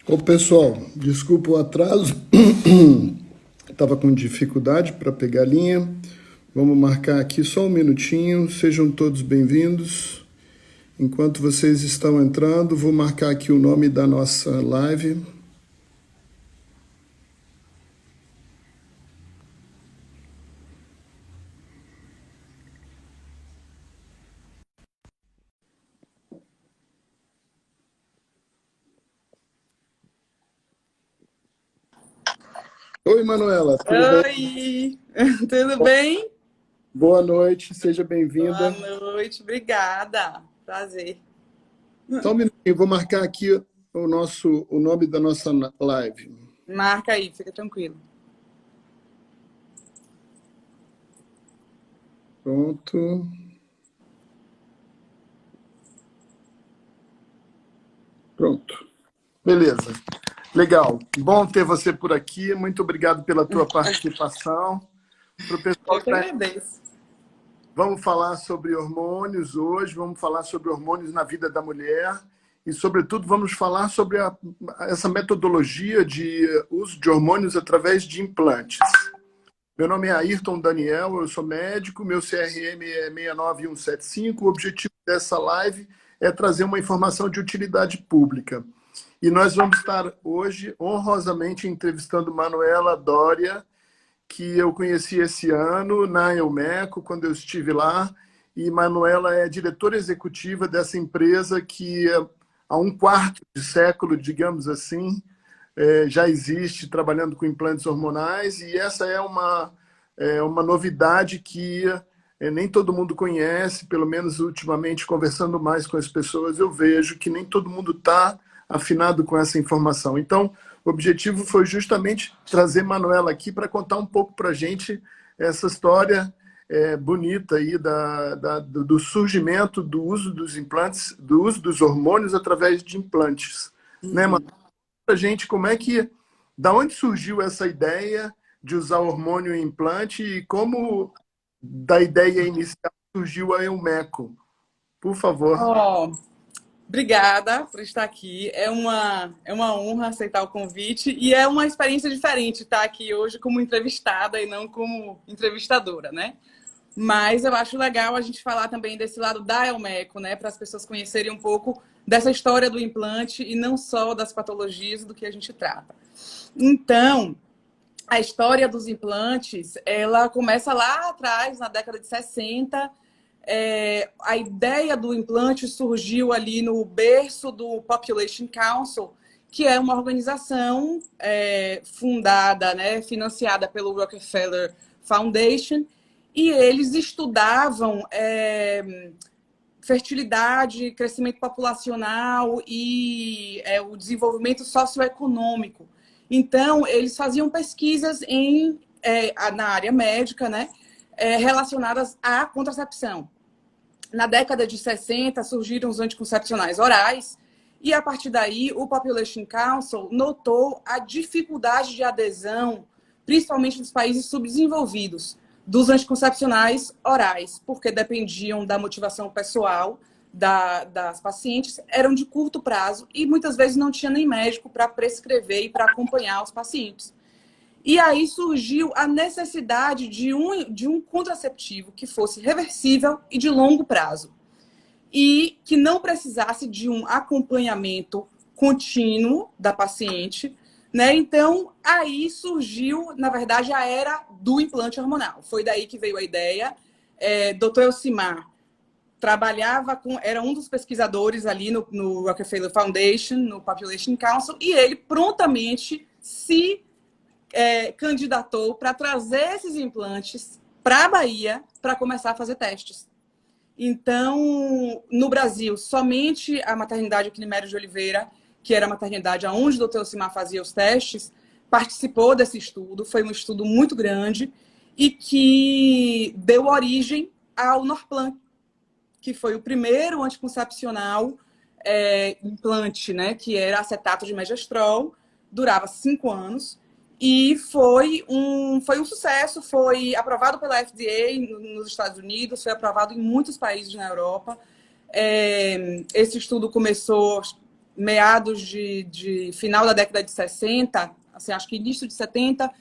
Ô, pessoal, desculpa o atraso. Estava com dificuldade para pegar a linha. Vamos marcar aqui só um minutinho. Sejam todos bem-vindos. Enquanto vocês estão entrando, vou marcar aqui o nome da nossa live. Oi, Manuela, tudo bem? Oi, tudo bem? Boa noite, seja Boa bem-vinda. noite, obrigada. Prazer. Só um minutinho, vou marcar aqui o nome da nossa live. Marca aí, fica tranquilo. Pronto. Pronto. Beleza. Legal. Bom ter você por aqui. Muito obrigado pela tua participação. Para o pessoal Eu que que está. agradeço. Vamos falar sobre hormônios hoje, vamos falar sobre hormônios na vida da mulher e, sobretudo, vamos falar sobre essa metodologia de uso de hormônios através de implantes. Meu nome é Ayrton Daniel, eu sou médico, meu CRM é 69175. O objetivo dessa live é trazer uma informação de utilidade pública. E nós vamos estar hoje, honrosamente, entrevistando Manuela Doria, que eu conheci esse ano na Elmeco, quando eu estive lá, e Manuela é diretora executiva dessa empresa que há um quarto de século, digamos assim, já existe trabalhando com implantes hormonais, e essa é uma novidade que nem todo mundo conhece, pelo menos ultimamente, conversando mais com as pessoas, eu vejo que nem todo mundo está afinado com essa informação. Então, o objetivo foi justamente trazer Manuela aqui para contar um pouco para a gente essa história bonita aí do surgimento do uso dos implantes, do uso dos hormônios através de implantes. Né, Manuela? Para a gente como é que, da onde surgiu essa ideia de usar hormônio em implante e como da ideia inicial surgiu a Eumeco. Por favor. Oh, obrigada por estar aqui. É uma honra aceitar o convite e é uma experiência diferente estar aqui hoje como entrevistada e não como entrevistadora, né? Mas eu acho legal a gente falar também desse lado da Elmeco, né? Para as pessoas conhecerem um pouco dessa história do implante e não só das patologias do que a gente trata. Então, a história dos implantes, ela começa lá atrás, na década de 60. A ideia do implante surgiu ali no berço do Population Council, que é uma organização fundada, né, financiada pelo Rockefeller Foundation, e eles estudavam fertilidade, crescimento populacional e o desenvolvimento socioeconômico. Então, eles faziam pesquisas na área médica, né, relacionadas à contracepção. Na década de 60, surgiram os anticoncepcionais orais, e a partir daí, o Population Council notou a dificuldade de adesão, principalmente nos países subdesenvolvidos, dos anticoncepcionais orais, porque dependiam da motivação pessoal das pacientes, eram de curto prazo e muitas vezes não tinha nem médico para prescrever e para acompanhar os pacientes. E aí surgiu a necessidade de um contraceptivo que fosse reversível e de longo prazo, e que não precisasse de um acompanhamento contínuo da paciente, né? Então, aí surgiu, na verdade, a era do implante hormonal. Foi daí que veio a ideia. Dr. Elcimar era um dos pesquisadores ali no Rockefeller Foundation, no Population Council, e ele prontamente se candidatou para trazer esses implantes para a Bahia para começar a fazer testes. Então, no Brasil, somente a maternidade Climério de Oliveira, que era a maternidade onde o Dr. Elcimar fazia os testes, participou desse estudo. Foi um estudo muito grande e que deu origem ao Norplan, que foi o primeiro anticoncepcional implante, né, que era acetato de megestrol, durava 5 anos. E foi um sucesso, foi aprovado pela FDA nos Estados Unidos, foi aprovado em muitos países na Europa. Esse estudo começou meados de final da década de 60, assim, acho que início de 70.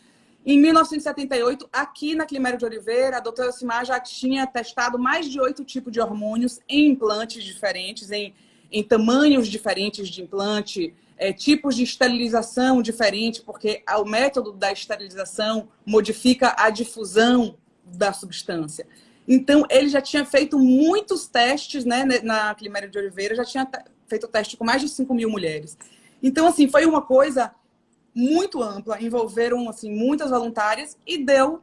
Em 1978, aqui na Climério de Oliveira, a doutora Elcimar já tinha testado mais de 8 tipos de hormônios em implantes diferentes, em tamanhos diferentes de implante, tipos de esterilização diferentes, porque o método da esterilização modifica a difusão da substância. Então, ele já tinha feito muitos testes, né, na Climério de Oliveira, já tinha feito teste com mais de 5.000 mulheres. Então, assim, foi uma coisa muito ampla, envolveram assim, muitas voluntárias e deu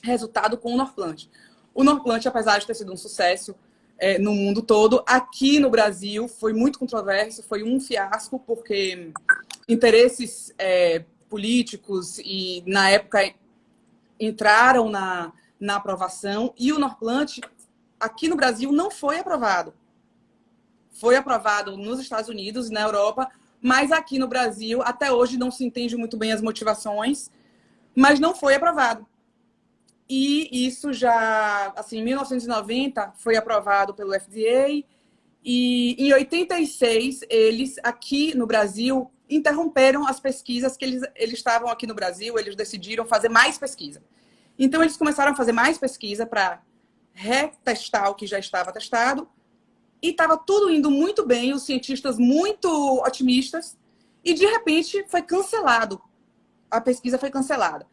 resultado com o Norplant. O Norplant, apesar de ter sido um sucesso no mundo todo, aqui no Brasil foi muito controverso, foi um fiasco, porque interesses políticos e, na época, entraram na aprovação, e o Norplant, aqui no Brasil, não foi aprovado. Foi aprovado nos Estados Unidos e na Europa, mas aqui no Brasil, até hoje, não se entende muito bem as motivações, mas não foi aprovado. E isso já, assim, em 1990, foi aprovado pelo FDA, e em 86, eles, aqui no Brasil, interromperam as pesquisas que eles estavam aqui no Brasil, eles decidiram fazer mais pesquisa. Então, eles começaram a fazer mais pesquisa para retestar o que já estava testado, e estava tudo indo muito bem, os cientistas muito otimistas, e de repente foi cancelado. A pesquisa foi cancelada.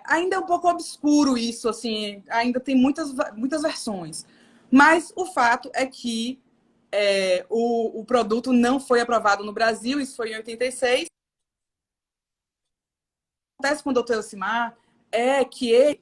Ainda é um pouco obscuro isso, assim, ainda tem muitas versões. Mas o fato é que o produto não foi aprovado no Brasil, isso foi em 86. O que acontece com o Dr. Elcimar é que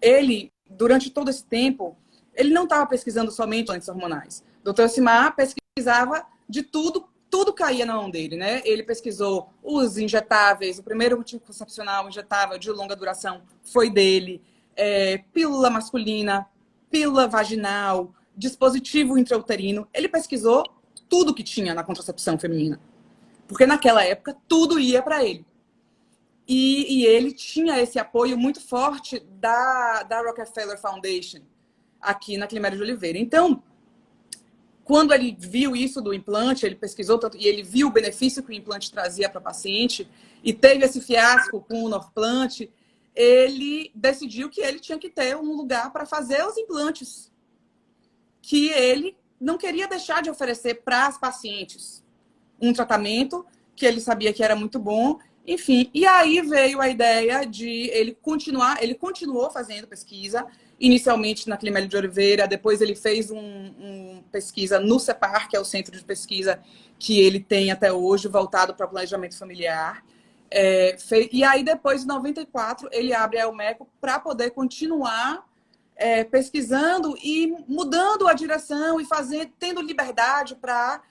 ele, durante todo esse tempo, ele não estava pesquisando somente implantes hormonais. O Dr. Elcimar pesquisava de tudo, tudo caía na mão dele, né? Ele pesquisou os injetáveis, o primeiro anticoncepcional injetável de longa duração foi dele, pílula masculina, pílula vaginal, dispositivo intrauterino. Ele pesquisou tudo que tinha na contracepção feminina, porque naquela época tudo ia para ele. E ele tinha esse apoio muito forte da Rockefeller Foundation, aqui na Climério de Oliveira. Então, quando ele viu isso do implante, ele pesquisou tanto, e ele viu o benefício que o implante trazia para a paciente, e teve esse fiasco com o Norplant, ele decidiu que ele tinha que ter um lugar para fazer os implantes, que ele não queria deixar de oferecer para as pacientes um tratamento que ele sabia que era muito bom. Enfim, e aí veio a ideia de ele continuou fazendo pesquisa, inicialmente na Climério de Oliveira, depois ele fez uma pesquisa no CEPAR, que é o centro de pesquisa que ele tem até hoje, voltado para o planejamento familiar. E aí, depois, em 94, ele abre a Elmeco para poder continuar pesquisando e mudando a direção e tendo liberdade para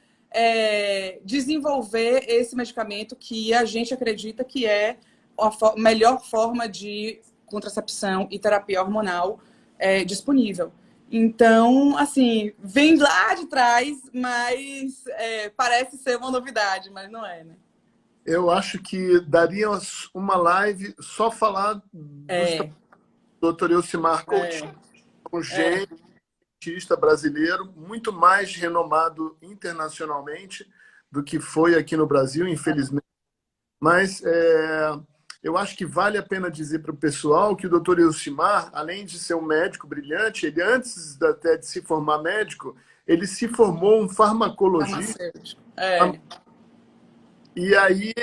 desenvolver esse medicamento que a gente acredita que é a melhor forma de contracepção e terapia hormonal disponível. Então, assim, vem lá de trás, mas parece ser uma novidade, mas não é, né? Eu acho que daria uma live só falar do Dr. Elcimar Coutinho, um gênio, cientista brasileiro, muito mais renomado internacionalmente do que foi aqui no Brasil, infelizmente. Mas eu acho que vale a pena dizer para o pessoal que o Dr. Elcimar, além de ser um médico brilhante, ele antes até de se formar médico, ele se formou um farmacologista. E aí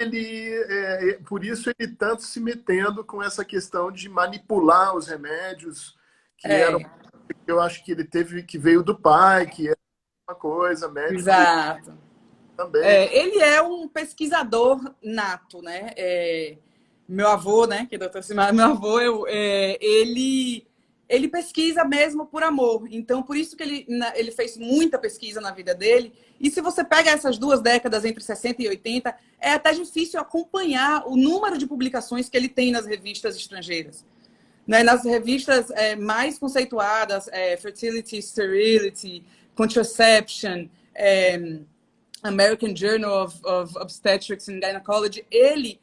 por isso ele tanto se metendo com essa questão de manipular os remédios, que eu acho que ele veio do pai, que é uma coisa, médico. Exato. Também. Ele é um pesquisador nato, né? Meu avô, né? Que é Dr. Elcimar, meu avô, ele pesquisa mesmo por amor. Então, por isso que ele fez muita pesquisa na vida dele. E se você pega essas 2 décadas, entre 60 e 80, é até difícil acompanhar o número de publicações que ele tem nas revistas estrangeiras. Né? Nas revistas mais conceituadas, Fertility, Sterility, Contraception, American Journal of Obstetrics and Gynecology, ele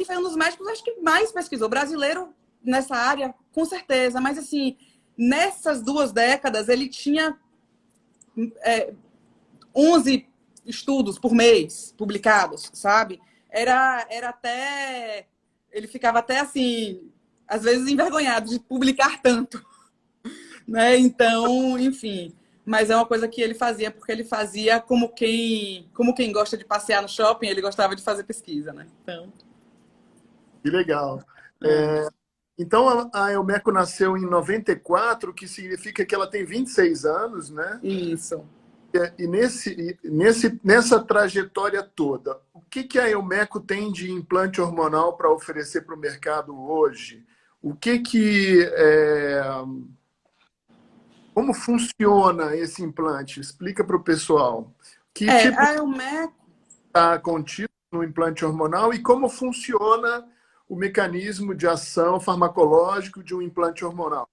foi um dos médicos, acho que mais pesquisou. Brasileiro nessa área, com certeza. Mas, assim, nessas 2 décadas, ele tinha 11 estudos por mês publicados, sabe? Era até... Ele ficava até assim, às vezes envergonhado de publicar tanto, né? Então, enfim... Mas é uma coisa que ele fazia, porque ele fazia como quem gosta de passear no shopping, ele gostava de fazer pesquisa, né? Então, Que legal. Então, a Elmeco nasceu em 94, que significa que ela tem 26 anos, né? isso. E nessa trajetória toda, o que a Elmeco tem de implante hormonal para oferecer para o mercado hoje? Como funciona esse implante? Explica para o pessoal. Que tipo A Elmeco... está contido no implante hormonal e como funciona o mecanismo de ação farmacológico de um implante hormonal?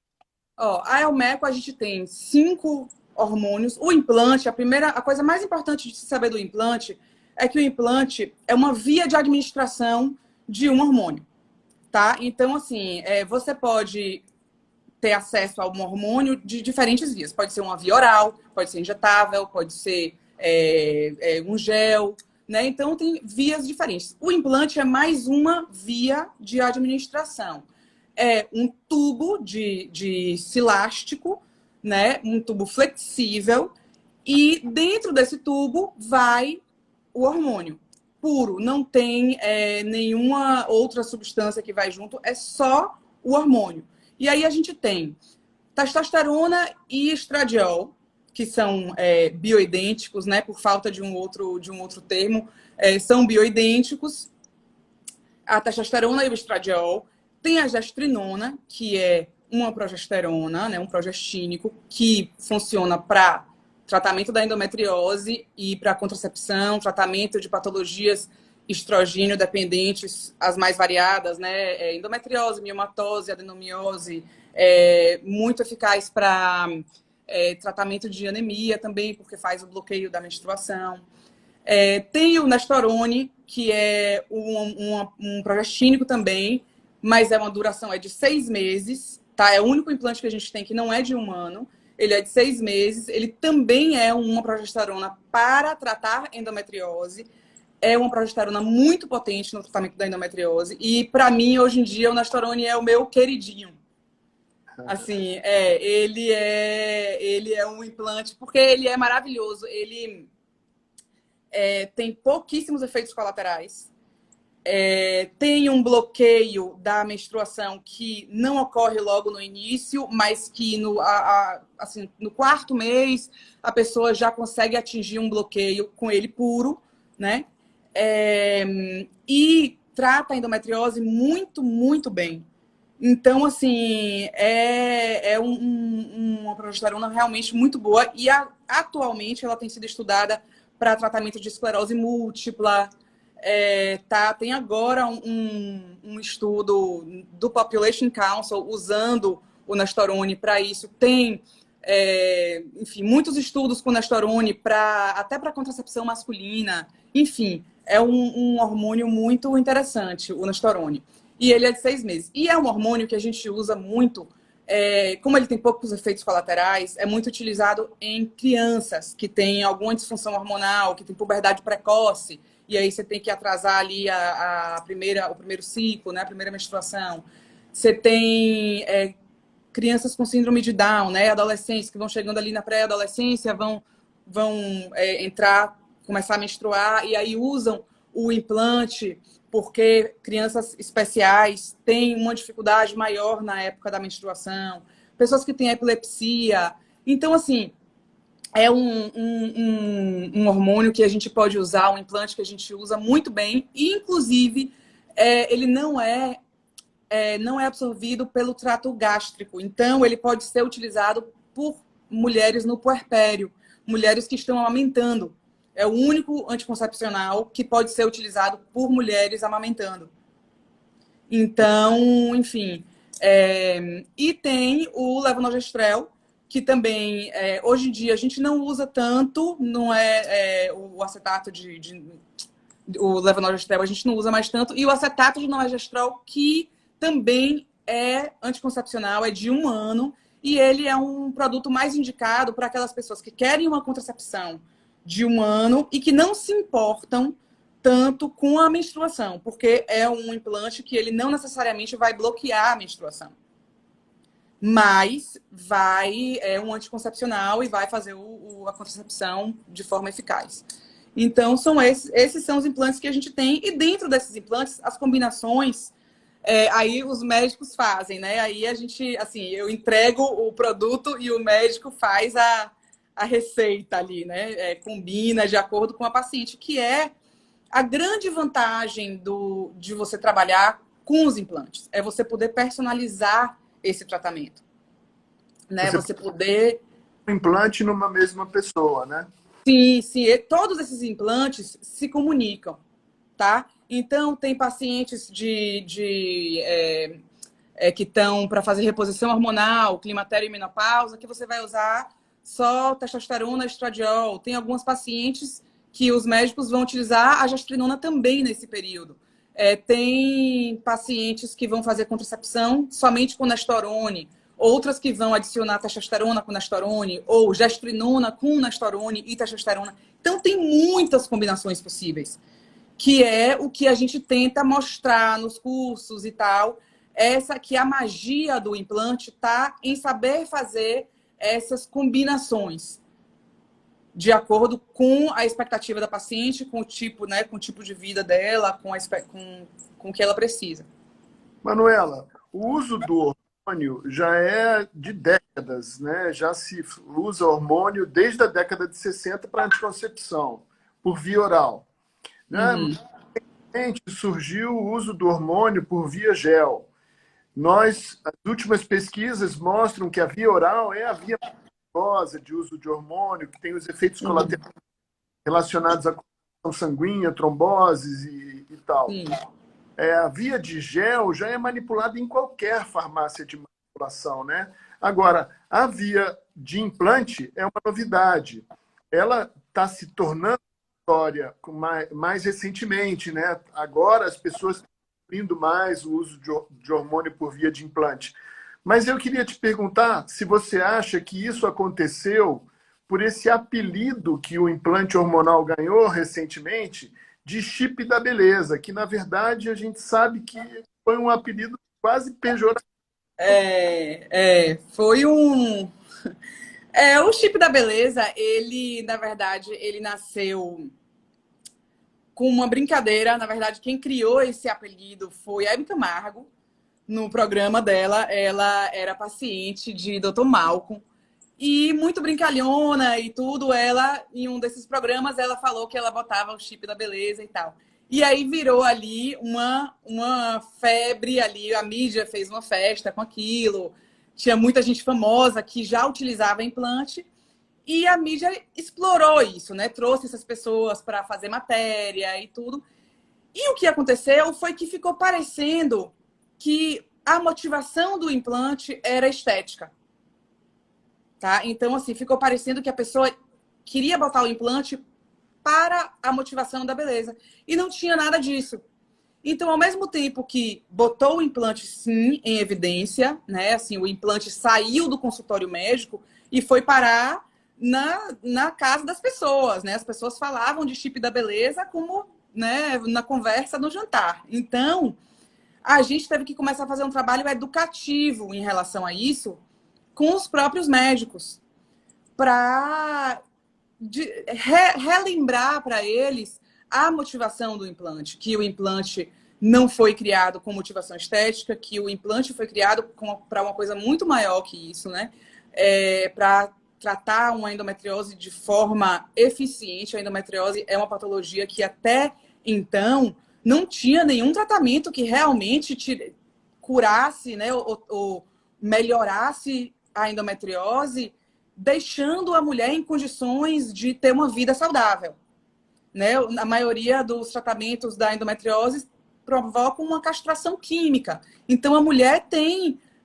A Elmeco, a gente tem 5 hormônios. O implante, a coisa mais importante de se saber do implante é que o implante é uma via de administração de um hormônio, tá? Então, assim, você pode ter acesso a um hormônio de diferentes vias. Pode ser uma via oral, pode ser injetável, pode ser um gel, né? Então, tem vias diferentes. O implante é mais uma via de administração. É um tubo de silástico, né? Um tubo flexível, e dentro desse tubo vai o hormônio puro. Não tem nenhuma outra substância que vai junto, é só o hormônio. E aí a gente tem testosterona e estradiol, que são bioidênticos, né? Por falta de um outro termo, são bioidênticos. A testosterona e o estradiol. Tem a gestrinona, que é uma progesterona, né? Um progestínico, que funciona para tratamento da endometriose e para contracepção, tratamento de patologias estrogênio dependentes, as mais variadas, né? Endometriose, miomatose, adenomiose, muito eficaz para tratamento de anemia também, porque faz o bloqueio da menstruação. Tem o Nestorone, que é um progestínico também, mas uma duração de 6 meses, tá? É o único implante que a gente tem que não é de 1 ano. Ele é de 6 meses. Ele também é uma progesterona para tratar endometriose. É uma progesterona muito potente no tratamento da endometriose. E, para mim, hoje em dia, o Nestorone é o meu queridinho. Assim, ele é um implante, porque ele é maravilhoso. Ele tem pouquíssimos efeitos colaterais. Tem um bloqueio da menstruação que não ocorre logo no início, mas que assim, no 4º mês a pessoa já consegue atingir um bloqueio com ele puro, né? E trata a endometriose muito, muito bem. Então, assim, uma progesterona realmente muito boa e atualmente ela tem sido estudada para tratamento de esclerose múltipla. Tem agora um estudo do Population Council usando o Nestorone para isso. Tem, enfim, muitos estudos com Nestorone até para contracepção masculina. Enfim, é um hormônio muito interessante, o Nestorone. E ele é de 6 meses. E é um hormônio que a gente usa muito, como ele tem poucos efeitos colaterais, é muito utilizado em crianças que têm alguma disfunção hormonal, que têm puberdade precoce, e aí você tem que atrasar ali o primeiro ciclo, né, a primeira menstruação. Você tem crianças com síndrome de Down, né, adolescentes que vão chegando ali na pré-adolescência, vão começar a menstruar, e aí usam o implante porque crianças especiais têm uma dificuldade maior na época da menstruação, pessoas que têm epilepsia. Então, assim, é um hormônio que a gente pode usar, um implante que a gente usa muito bem, e, inclusive, ele não é absorvido pelo trato gástrico. Então, ele pode ser utilizado por mulheres no puerpério, mulheres que estão amamentando. É o único anticoncepcional que pode ser utilizado por mulheres amamentando. Então, enfim. E tem o levonorgestrel, que também, hoje em dia, a gente não usa tanto, não o acetato o levonorgestrel a gente não usa mais tanto, e o acetato de norgestrel, que também é anticoncepcional, é de 1 ano, e ele é um produto mais indicado para aquelas pessoas que querem uma contracepção de 1 ano e que não se importam tanto com a menstruação, porque é um implante que ele não necessariamente vai bloquear a menstruação, mas é um anticoncepcional e vai fazer a contracepção de forma eficaz. Então, esses são os implantes que a gente tem, e dentro desses implantes, as combinações, aí os médicos fazem, né? Aí a gente, assim, eu entrego o produto e o médico faz a receita ali, né? Combina de acordo com a paciente, que é a grande vantagem de você trabalhar com os implantes. É você poder personalizar esse tratamento, né? Você poder... Um implante numa mesma pessoa, né? Sim, sim. Todos esses implantes se comunicam, tá? Então, tem pacientes que estão para fazer reposição hormonal, climatério e menopausa, que você vai usar só testosterona e estradiol. Tem algumas pacientes que os médicos vão utilizar a gestrinona também nesse período. Tem pacientes que vão fazer contracepção somente com nestorone, outras que vão adicionar testosterona com nestorone, ou gestrinona com nestorone e testosterona. Então, tem muitas combinações possíveis, que é o que a gente tenta mostrar nos cursos e tal, que a magia do implante está em saber fazer essas combinações de acordo com a expectativa da paciente, com o tipo, né, com o tipo de vida dela, com o que ela precisa. Manuela, o uso do hormônio já é de décadas, né? Já se usa hormônio desde a década de 60 para anticoncepção, por via oral. Né? Uhum. Surgiu o uso do hormônio por via gel. As últimas pesquisas mostram que a via oral é a via perigosa de uso de hormônio, que tem os efeitos colaterais relacionados à coagulação sanguínea, tromboses e tal. Sim. A via de gel já é manipulada em qualquer farmácia de manipulação, né? Agora, a via de implante é uma novidade. Ela está se tornando história mais recentemente, né? Agora as pessoas estão abrindo mais o uso de hormônio por via de implante. Mas eu queria te perguntar se você acha que isso aconteceu por esse apelido que o implante hormonal ganhou recentemente de chip da beleza, que na verdade a gente sabe que foi um apelido quase pejorativo. Foi um... o chip da beleza, ele, na verdade, ele nasceu com uma brincadeira. Na verdade, quem criou esse apelido foi a Hebe Camargo. No programa dela, ela era paciente de Dr. Malcolm. E muito brincalhona e tudo, em um desses programas, ela falou que ela botava o chip da beleza e tal. E aí virou ali uma febre ali, a mídia fez uma festa com aquilo, tinha muita gente famosa que já utilizava implante, e a mídia explorou isso, né? Trouxe essas pessoas para fazer matéria e tudo. E o que aconteceu foi que ficou parecendo que a motivação do implante era estética. Tá? Então, assim, ficou parecendo que a pessoa queria botar o implante para a motivação da beleza. E não tinha nada disso. Então, ao mesmo tempo que botou o implante, sim, em evidência, né? Assim, o implante saiu do consultório médico e foi parar na casa das pessoas, né? As pessoas falavam de chip da beleza como, né, na conversa, no jantar. Então, a gente teve que começar a fazer um trabalho educativo em relação a isso, com os próprios médicos, para relembrar para eles a motivação do implante, que o implante não foi criado com motivação estética, que o implante foi criado para uma coisa muito maior que isso, né? Para tratar uma endometriose de forma eficiente. A endometriose é uma patologia que até então não tinha nenhum tratamento que realmente curasse, né, ou melhorasse a endometriose, deixando a mulher em condições de ter uma vida saudável. Né? A maioria dos tratamentos da endometriose provocam uma castração química. Então, a mulher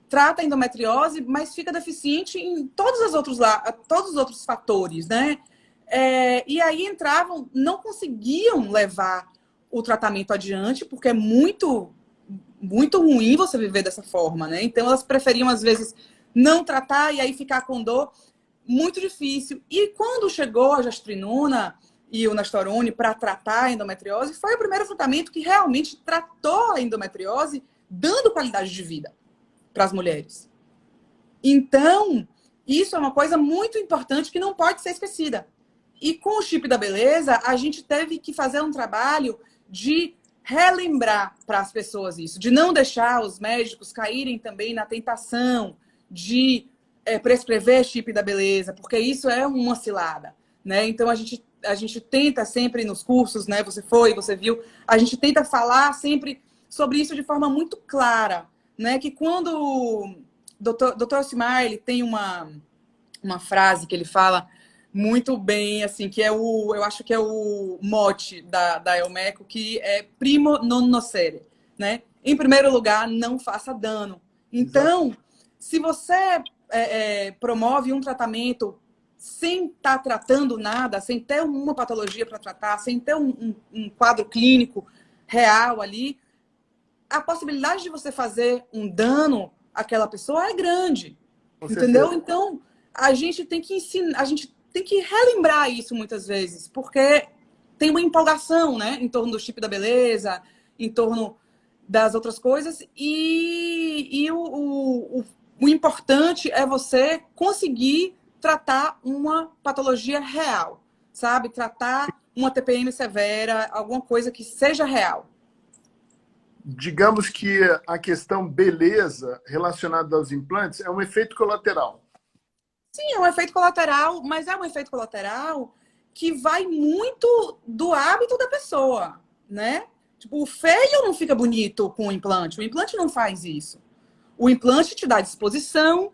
trata a endometriose, mas fica deficiente em todos os outros fatores. Né? E aí não conseguiam levar o tratamento adiante, porque é muito, muito ruim você viver dessa forma. Né? Então, elas preferiam, às vezes, não tratar e aí ficar com dor, muito difícil. E quando chegou a gestrinona e o Nestorone para tratar a endometriose, foi o primeiro tratamento que realmente tratou a endometriose, dando qualidade de vida para as mulheres. Então, isso é uma coisa muito importante que não pode ser esquecida. E com o chip da beleza, a gente teve que fazer um trabalho de relembrar para as pessoas isso, de não deixar os médicos caírem também na tentação de prescrever chip da beleza, porque isso é uma cilada, né? Então, a gente tenta sempre nos cursos, né? Você viu, a gente tenta falar sempre sobre isso de forma muito clara, né? Que quando o Dr. Osmar, ele tem uma frase que ele fala muito bem, assim, que eu acho que é o mote da Elmeco, que é primo non nocere, né? Em primeiro lugar, não faça dano. Então, exato, se você promove um tratamento sem estar tratando nada, sem ter uma patologia para tratar, sem ter um quadro clínico real ali, a possibilidade de você fazer um dano àquela pessoa é grande. Com entendeu? Certeza. Então, a gente tem que ensinar, a gente tem que relembrar isso muitas vezes, porque tem uma empolgação, né, em torno do chip da beleza, em torno das outras coisas, e o importante é você conseguir tratar uma patologia real, sabe? Tratar uma TPM severa, alguma coisa que seja real. Digamos que a questão beleza relacionada aos implantes é um efeito colateral. Sim, é um efeito colateral, mas é um efeito colateral que vai muito do hábito da pessoa, né? Tipo, o feio não fica bonito com o implante não faz isso. O implante te dá disposição.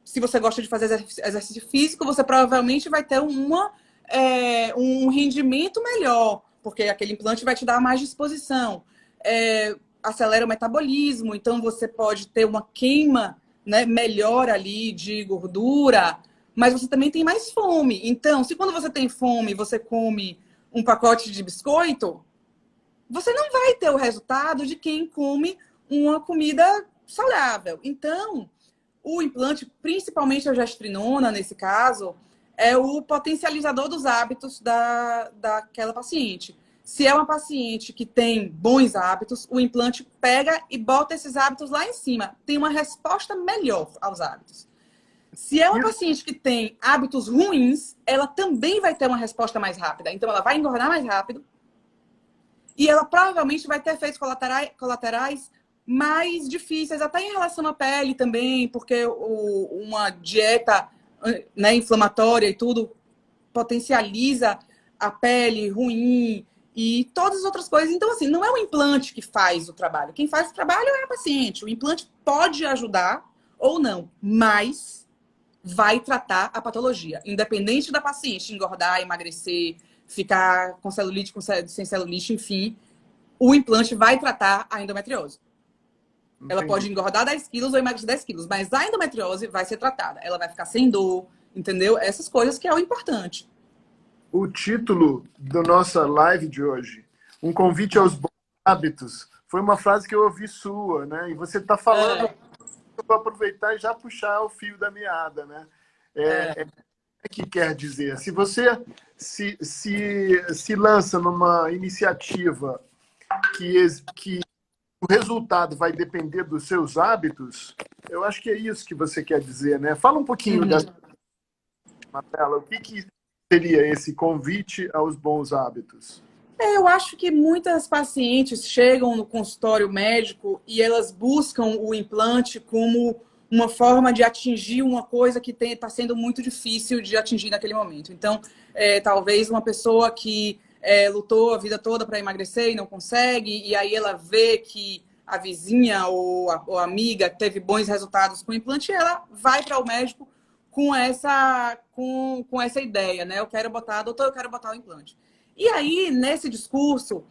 Se você gosta de fazer exercício físico, você provavelmente vai ter um rendimento melhor, porque aquele implante vai te dar mais disposição. Acelera o metabolismo, então você pode ter uma queima, né, melhor ali de gordura, mas você também tem mais fome. Então, se quando você tem fome, você come um pacote de biscoito, você não vai ter o resultado de quem come uma comida saudável. Então, o implante, principalmente a gestrinona, nesse caso, é o potencializador dos hábitos daquela paciente. Se é uma paciente que tem bons hábitos, o implante pega e bota esses hábitos lá em cima. Tem uma resposta melhor aos hábitos. Se é uma paciente que tem hábitos ruins, ela também vai ter uma resposta mais rápida. Então, ela vai engordar mais rápido e ela provavelmente vai ter efeitos colaterais mais difíceis, até em relação à pele também, porque uma dieta, né, inflamatória e tudo potencializa a pele ruim e todas as outras coisas. Então, assim, não é o implante que faz o trabalho. Quem faz o trabalho é a paciente. O implante pode ajudar ou não, mas vai tratar a patologia. Independente da paciente engordar, emagrecer, ficar com celulite, sem celulite, enfim, o implante vai tratar a endometriose. Entendi. Ela pode engordar 10 quilos ou emagrecer 10 quilos, mas a endometriose vai ser tratada. Ela vai ficar sem dor, entendeu? Essas coisas que é o importante. O título da nossa live de hoje, Um Convite aos Bons Hábitos, foi uma frase que eu ouvi sua, né? E você está falando, eu vou aproveitar e já puxar o fio da meada, né? Que quer dizer, se você se lança numa iniciativa que o resultado vai depender dos seus hábitos, eu acho que é isso que você quer dizer, né? Fala um pouquinho dessa, Marcela, o que seria esse convite aos bons hábitos? Eu acho que muitas pacientes chegam no consultório médico e elas buscam o implante como uma forma de atingir uma coisa que está sendo muito difícil de atingir naquele momento. Então, talvez uma pessoa que lutou a vida toda para emagrecer e não consegue, e aí ela vê que a vizinha ou a amiga teve bons resultados com o implante, e ela vai para o médico com essa ideia, né? Doutor, eu quero botar o implante. E aí, nesse discurso,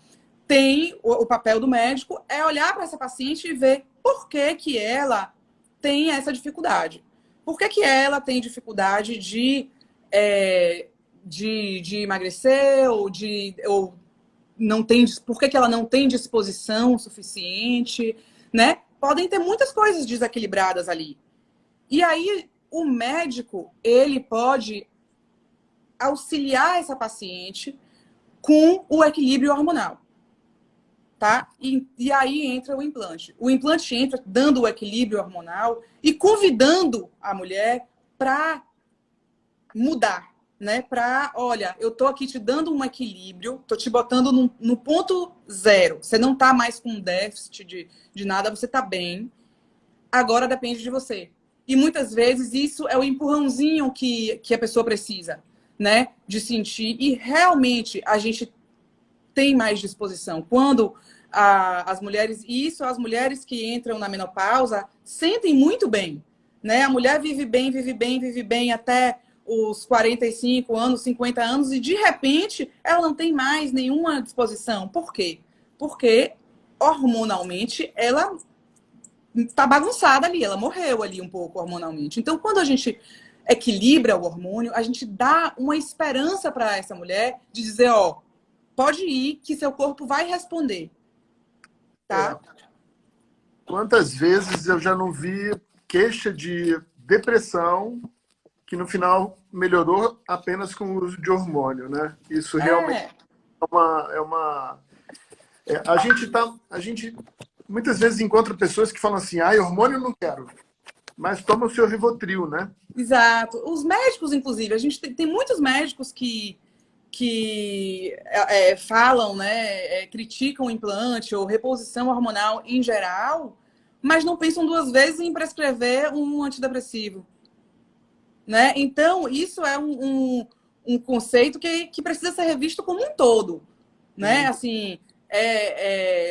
tem o papel do médico é olhar para essa paciente e ver por que ela tem essa dificuldade. Por que ela tem dificuldade de emagrecer ou não tem, por que ela não tem disposição suficiente, né? Podem ter muitas coisas desequilibradas ali. E aí, o médico, ele pode auxiliar essa paciente com o equilíbrio hormonal, tá? E aí entra o implante. O implante entra dando o equilíbrio hormonal e convidando a mulher para mudar, né? Para, olha, eu tô aqui te dando um equilíbrio, tô te botando no ponto zero. Você não tá mais com déficit de nada, você tá bem. Agora depende de você. E muitas vezes isso é o empurrãozinho que a pessoa precisa, né? De sentir. E realmente a gente tem mais disposição. Quando as mulheres, e isso as mulheres que entram na menopausa sentem muito bem, né? A mulher vive bem, vive bem, vive bem até os 45 anos, 50 anos, e de repente ela não tem mais nenhuma disposição. Por quê? Porque hormonalmente ela tá bagunçada ali, ela morreu ali um pouco hormonalmente. Então, quando a gente equilibra o hormônio, a gente dá uma esperança para essa mulher de dizer, ó, pode ir que seu corpo vai responder, tá? Quantas vezes eu já não vi queixa de depressão que no final melhorou apenas com o uso de hormônio, né? Isso realmente a gente muitas vezes encontra pessoas que falam assim, hormônio eu não quero, mas toma o seu Rivotril, né? Exato. Os médicos, inclusive, a gente tem muitos médicos que falam, né, criticam o implante ou reposição hormonal em geral, mas não pensam duas vezes em prescrever um antidepressivo, né? Então, isso é um conceito que precisa ser revisto como um todo, né? Assim,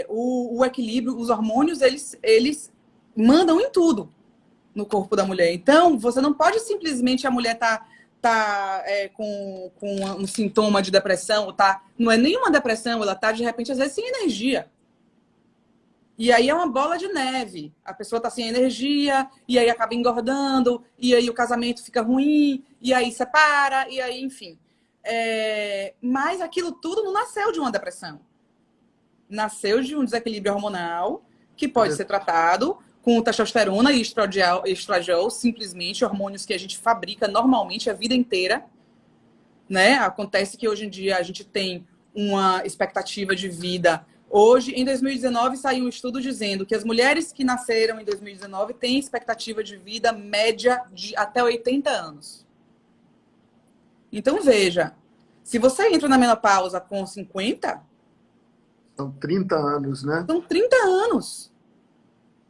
o equilíbrio, os hormônios, eles mandam em tudo no corpo da mulher. Então, você não pode simplesmente a mulher com um sintoma de depressão, ou não é nenhuma depressão, ela tá de repente, às vezes, sem energia. E aí é uma bola de neve. A pessoa tá sem energia, e aí acaba engordando, e aí o casamento fica ruim, e aí separa, e aí, enfim. Mas aquilo tudo não nasceu de uma depressão. Nasceu de um desequilíbrio hormonal que pode ser tratado com testosterona e estradiol, simplesmente hormônios que a gente fabrica normalmente a vida inteira, né? Acontece que hoje em dia a gente tem uma expectativa de vida. Hoje, em 2019, saiu um estudo dizendo que as mulheres que nasceram em 2019 têm expectativa de vida média de até 80 anos. Então, veja, se você entra na menopausa com 50... São 30 anos, né? São 30 anos.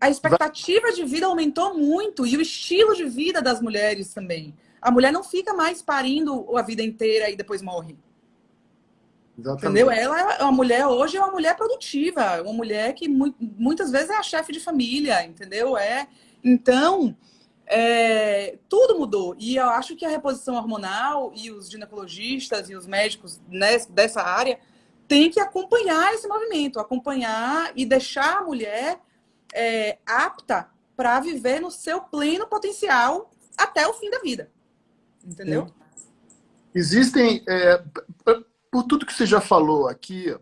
A expectativa de vida aumentou muito e o estilo de vida das mulheres também. A mulher não fica mais parindo a vida inteira e depois morre. Exatamente. Entendeu? Ela é uma mulher, hoje é uma mulher produtiva, uma mulher que muitas vezes é a chefe de família, entendeu? Então, tudo mudou. E eu acho que a reposição hormonal e os ginecologistas e os médicos dessa área têm que acompanhar esse movimento, acompanhar e deixar a mulher apta para viver no seu pleno potencial até o fim da vida. Entendeu? Sim. Existem, por tudo que você já falou aqui,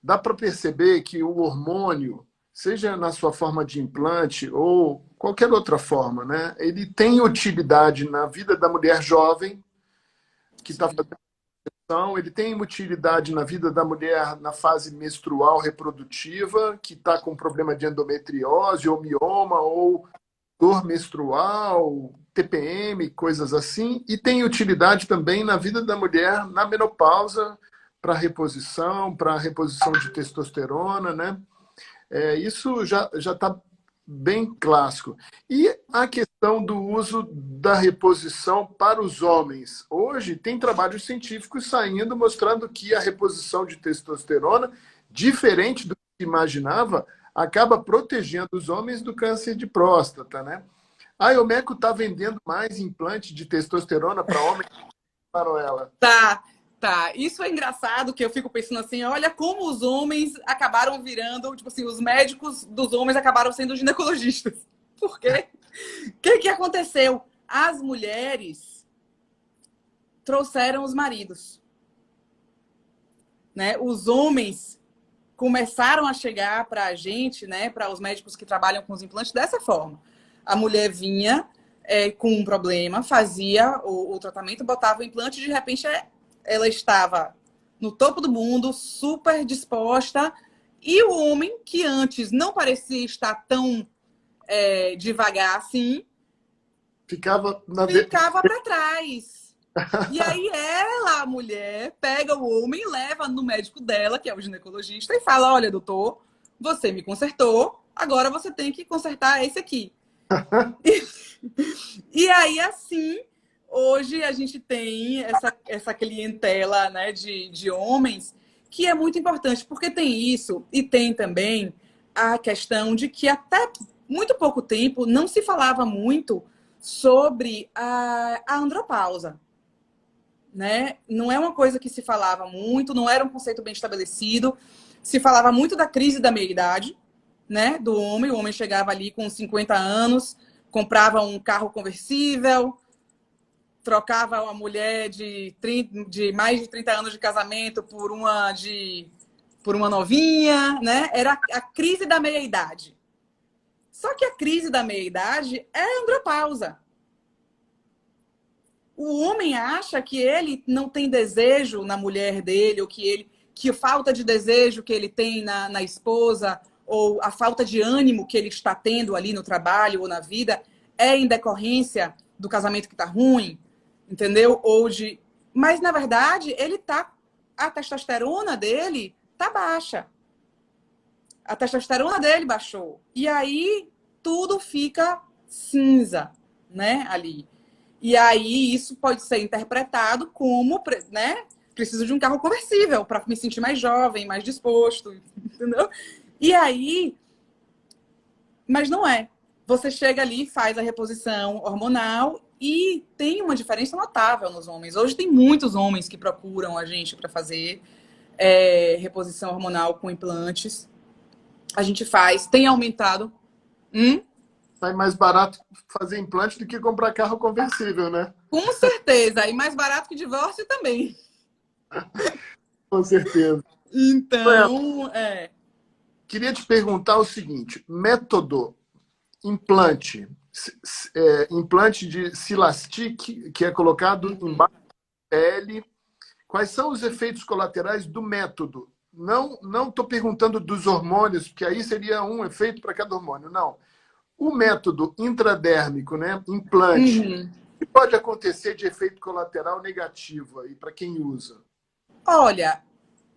dá para perceber que o hormônio, seja na sua forma de implante ou qualquer outra forma, né, ele tem utilidade na vida da mulher jovem que está fazendo transição, ele tem utilidade na vida da mulher na fase menstrual reprodutiva, que está com problema de endometriose ou mioma ou dor menstrual, TPM, coisas assim, e tem utilidade também na vida da mulher na menopausa, para reposição de testosterona, né? Isso já está bem clássico. E a questão do uso da reposição para os homens. Hoje tem trabalhos científicos saindo mostrando que a reposição de testosterona, diferente do que imaginava, acaba protegendo os homens do câncer de próstata, né? A Iomecco está vendendo mais implante de testosterona para homens para ela. Tá. Isso é engraçado, que eu fico pensando assim, olha como os homens acabaram virando, tipo assim, os médicos dos homens acabaram sendo ginecologistas. Por quê? O que aconteceu? As mulheres trouxeram os maridos, né? Os homens começaram a chegar para a gente, né, para os médicos que trabalham com os implantes dessa forma. A mulher vinha, com um problema, fazia o tratamento, botava o implante e de repente ela estava no topo do mundo, super disposta, e o homem, que antes não parecia estar tão devagar assim, Ficava para trás. E aí ela, a mulher, pega o homem, leva no médico dela, que é o ginecologista, e fala: olha, doutor, você me consertou, agora você tem que consertar esse aqui. E aí, assim, hoje a gente tem essa clientela, né, de homens, que é muito importante, porque tem isso, e tem também a questão de que até muito pouco tempo não se falava muito sobre a andropausa, né? Não é uma coisa que se falava muito, não era um conceito bem estabelecido. Se falava muito da crise da meia-idade, né? Do homem. O homem chegava ali com 50 anos, comprava um carro conversível, trocava uma mulher de mais de 30 anos de casamento por uma novinha, né? Era a crise da meia-idade. Só que a crise da meia-idade é a andropausa. O homem acha que ele não tem desejo na mulher dele, ou que a falta de desejo que ele tem na esposa, ou a falta de ânimo que ele está tendo ali no trabalho ou na vida, é em decorrência do casamento que está ruim, entendeu? Mas, na verdade, a testosterona dele tá baixa. A testosterona dele baixou. E aí, tudo fica cinza, né, ali. E aí isso pode ser interpretado como, né, preciso de um carro conversível para me sentir mais jovem, mais disposto, entendeu? E aí, mas não é. Você chega ali, faz a reposição hormonal e tem uma diferença notável nos homens. Hoje tem muitos homens que procuram a gente para fazer reposição hormonal com implantes. A gente faz, tem aumentado. sai mais barato fazer implante do que comprar carro conversível, né? Com certeza. E mais barato que divórcio também. Com certeza. Então, Queria te perguntar o seguinte: método implante, implante de Silastic, que é colocado embaixo da pele. Quais são os efeitos colaterais do método? Não estou perguntando dos hormônios, porque aí seria um efeito para cada hormônio. Não. O método intradérmico, né? Implante, o que pode acontecer de efeito colateral negativo aí para quem usa? olha,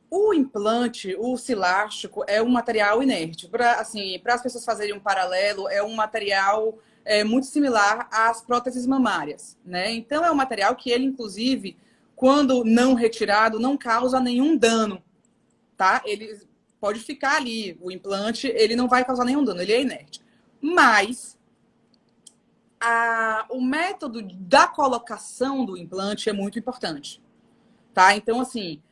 o implante, o silástico, é um material inerte. Para as pessoas fazerem um paralelo, é um material muito similar às próteses mamárias, né? Então, é um material que ele, inclusive, quando não retirado, não causa nenhum dano, tá? Ele pode ficar ali, o implante, ele não vai causar nenhum dano, ele é inerte. Mas o método da colocação do implante é muito importante, tá? Então, assim,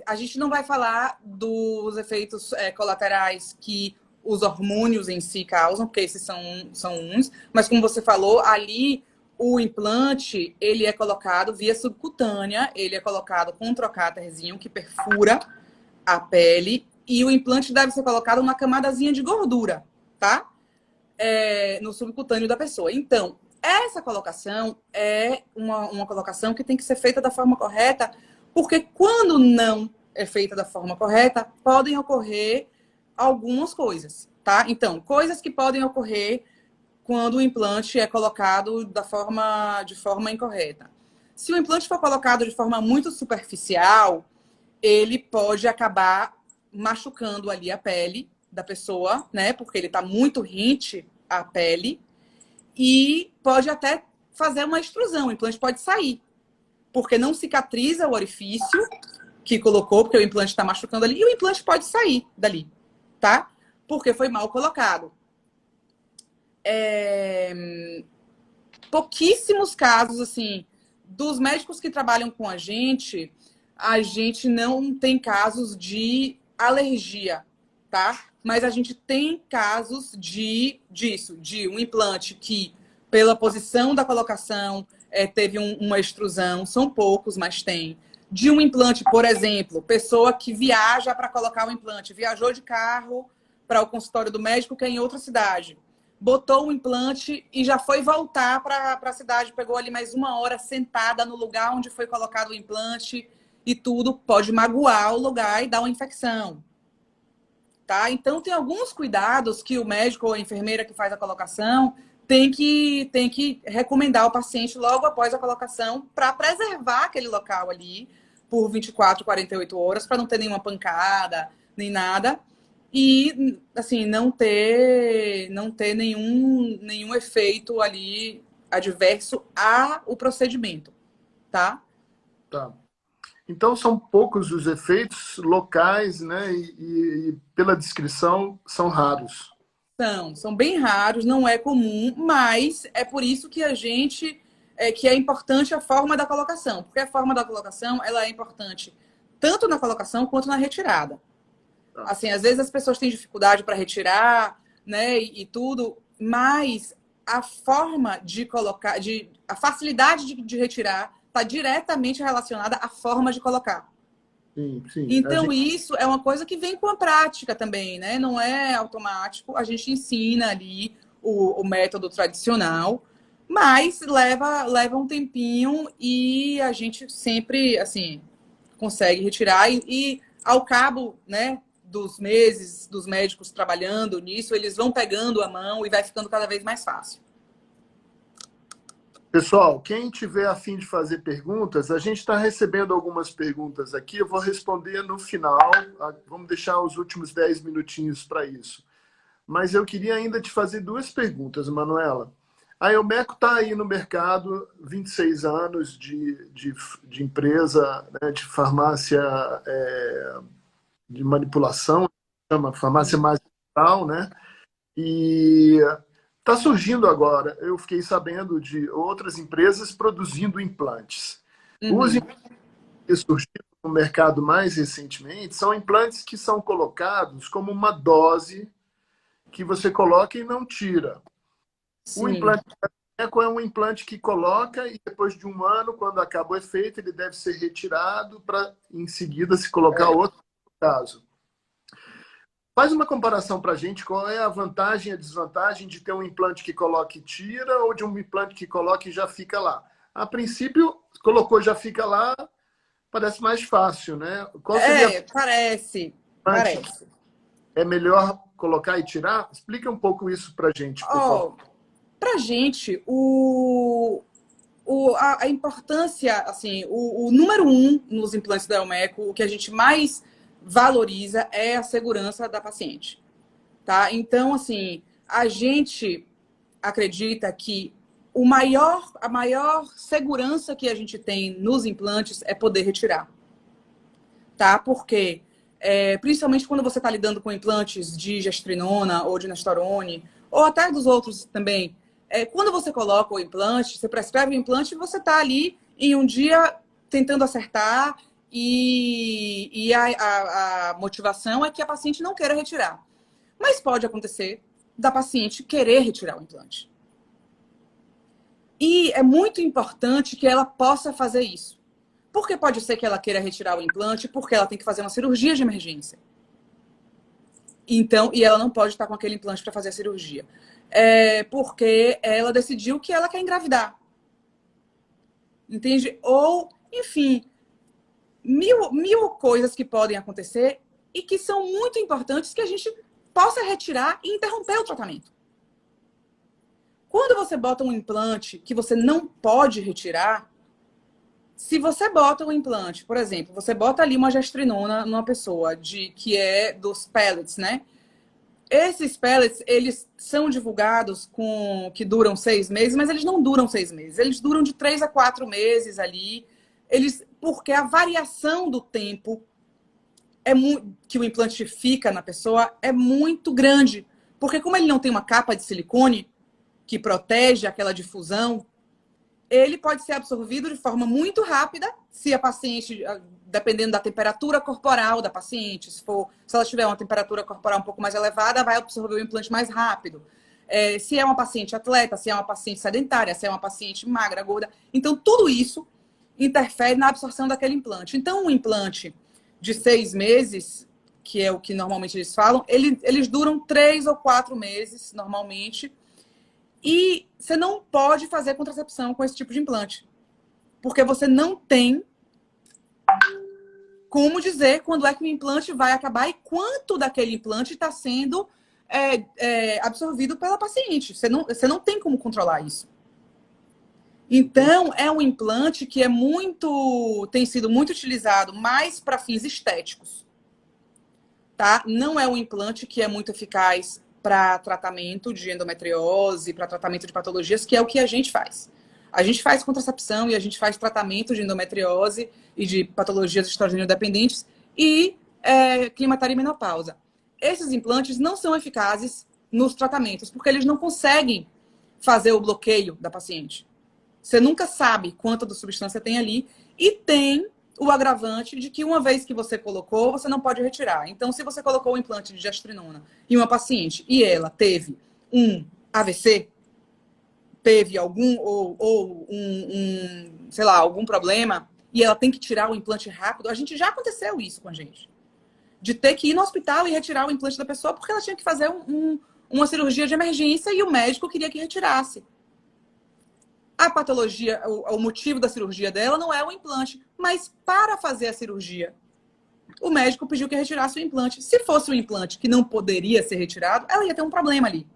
a gente não vai falar dos efeitos colaterais que os hormônios em si causam, porque esses são uns, mas como você falou, ali o implante, ele é colocado via subcutânea, ele é colocado com um trocáterzinho que perfura a pele, e o implante deve ser colocado numa camadazinha de gordura, tá? No subcutâneo da pessoa. Então, essa colocação é uma colocação que tem que ser feita da forma correta, porque quando não é feita da forma correta, podem ocorrer algumas coisas, tá? Então, coisas que podem ocorrer quando o implante é colocado de forma incorreta. Se o implante for colocado de forma muito superficial, ele pode acabar machucando ali a pele da pessoa, né? Porque ele está muito rente à pele e pode até fazer uma extrusão. O implante pode sair, porque não cicatriza o orifício que colocou, porque o implante está machucando ali, e o implante pode sair dali, tá? Porque foi mal colocado. Pouquíssimos casos, assim, dos médicos que trabalham com a gente não tem casos de alergia, tá? Mas a gente tem casos de um implante que, pela posição da colocação, teve uma extrusão, são poucos, mas tem. De um implante, por exemplo, pessoa que viaja para colocar o implante, viajou de carro para o consultório do médico que é em outra cidade. botou o implante e já foi voltar para a cidade, pegou ali mais 1 hora sentada no lugar onde foi colocado o implante e tudo, pode magoar o lugar e dar uma infecção. Tá? Então, tem alguns cuidados que o médico ou a enfermeira que faz a colocação tem que recomendar ao paciente logo após a colocação para preservar aquele local ali por 24, 48 horas, para não ter nenhuma pancada, nem nada. E, assim, não ter nenhum efeito ali adverso ao procedimento, tá? Tá. Então, são poucos os efeitos locais, né? E pela descrição, são raros. São bem raros, não é comum, mas é por isso que que é importante a forma da colocação, porque a forma da colocação ela é importante tanto na colocação quanto na retirada. Tá. Assim, às vezes as pessoas têm dificuldade para retirar, né, e tudo, mas a forma de colocar, a facilidade de retirar está diretamente relacionada à forma de colocar. Sim, sim. Então, isso é uma coisa que vem com a prática também, né? Não é automático. A gente ensina ali o método tradicional, mas leva um tempinho e a gente sempre, assim, consegue retirar. E ao cabo, né, dos meses dos médicos trabalhando nisso, eles vão pegando a mão e vai ficando cada vez mais fácil. Pessoal, quem tiver a fim de fazer perguntas, a gente está recebendo algumas perguntas aqui, eu vou responder no final, vamos deixar os últimos 10 minutinhos para isso. Mas eu queria ainda te fazer 2 perguntas, Manuela. A Elmeco está aí no mercado, 26 anos de empresa, né, de farmácia de manipulação, chama farmácia magistral, né? E está surgindo agora, eu fiquei sabendo de outras empresas produzindo implantes. Os implantes que surgiram no mercado mais recentemente são implantes que são colocados como uma dose que você coloca e não tira. Sim. O implante Eco é um implante que coloca e depois de 1 ano, quando acaba o efeito, ele deve ser retirado para em seguida se colocar outro caso. Faz uma comparação para a gente, qual é a vantagem e a desvantagem de ter um implante que coloca e tira ou de um implante que coloca e já fica lá? A princípio, colocou já fica lá, parece mais fácil, né? Qual seria parece. É melhor colocar e tirar? Explica um pouco isso para a gente, por favor. Para a gente, a importância, assim, o número 1 nos implantes da Elmeco, o que a gente mais valoriza é a segurança da paciente, tá? Então, assim, a gente acredita que a maior segurança que a gente tem nos implantes é poder retirar, tá? Porque, principalmente quando você está lidando com implantes de gestrinona ou de Nestorone, ou até dos outros também, quando você coloca o implante, você prescreve o implante, você está ali em um dia tentando acertar e a motivação é que a paciente não queira retirar. Mas pode acontecer da paciente querer retirar o implante. E é muito importante que ela possa fazer isso. Porque pode ser que ela queira retirar o implante porque ela tem que fazer uma cirurgia de emergência. Então, e ela não pode estar com aquele implante para fazer a cirurgia. Porque ela decidiu que ela quer engravidar. Entende? Ou, enfim, mil coisas que podem acontecer e que são muito importantes que a gente possa retirar e interromper o tratamento. Quando você bota um implante que você não pode retirar, se você bota um implante, por exemplo, você bota ali uma gestrinona numa pessoa que é dos pellets, né? Esses pellets, eles são divulgados que duram 6 meses, mas eles não duram 6 meses. Eles duram de 3 a 4 meses ali. Porque a variação do tempo que o implante fica na pessoa é muito grande. Porque como ele não tem uma capa de silicone que protege aquela difusão, ele pode ser absorvido de forma muito rápida se a paciente, dependendo da temperatura corporal da paciente, se ela tiver uma temperatura corporal um pouco mais elevada, vai absorver o implante mais rápido. Se é uma paciente atleta, se é uma paciente sedentária, se é uma paciente magra, gorda. Então, tudo isso interfere na absorção daquele implante. Então, um implante de 6 meses, que é o que normalmente eles falam, eles duram 3 ou 4 meses, normalmente, E você não pode fazer contracepção com esse tipo de implante. Porque você não tem como dizer quando é que o implante vai acabar e quanto daquele implante está sendo absorvido pela paciente. Você não tem como controlar isso. Então, é um implante que tem sido muito utilizado mais para fins estéticos, tá? Não é um implante que é muito eficaz para tratamento de endometriose, para tratamento de patologias, que é o que a gente faz. A gente faz contracepção e a gente faz tratamento de endometriose e de patologias estrogênio dependentes e climatério e menopausa. Esses implantes não são eficazes nos tratamentos, porque eles não conseguem fazer o bloqueio da paciente. Você nunca sabe quanta da substância tem ali. E tem o agravante de que uma vez que você colocou, você não pode retirar. Então, se você colocou o implante de gestrinona em uma paciente e ela teve um AVC, teve sei lá, algum problema, e ela tem que tirar o implante rápido, já aconteceu isso com a gente. De ter que ir no hospital e retirar o implante da pessoa porque ela tinha que fazer uma cirurgia de emergência e o médico queria que retirasse. A patologia, o motivo da cirurgia dela não é o implante, mas para fazer a cirurgia, o médico pediu que retirasse o implante. Se fosse um implante que não poderia ser retirado, ela ia ter um problema ali.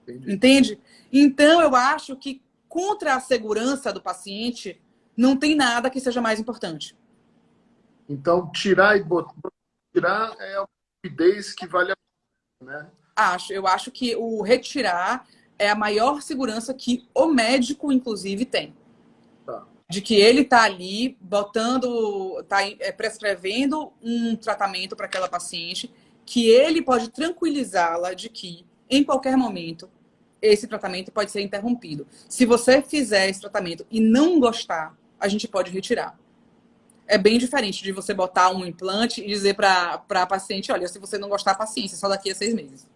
Entendi. Entende? Então, eu acho que contra a segurança do paciente, não tem nada que seja mais importante. Então, tirar é a rapidez que vale a pena, né? Eu acho que o retirar é a maior segurança que o médico, inclusive, tem. Tá. De que ele está ali prescrevendo um tratamento para aquela paciente, que ele pode tranquilizá-la de que, em qualquer momento, esse tratamento pode ser interrompido. Se você fizer esse tratamento e não gostar, a gente pode retirar. É bem diferente de você botar um implante e dizer para a paciente, olha, se você não gostar, paciência, só daqui a 6 meses.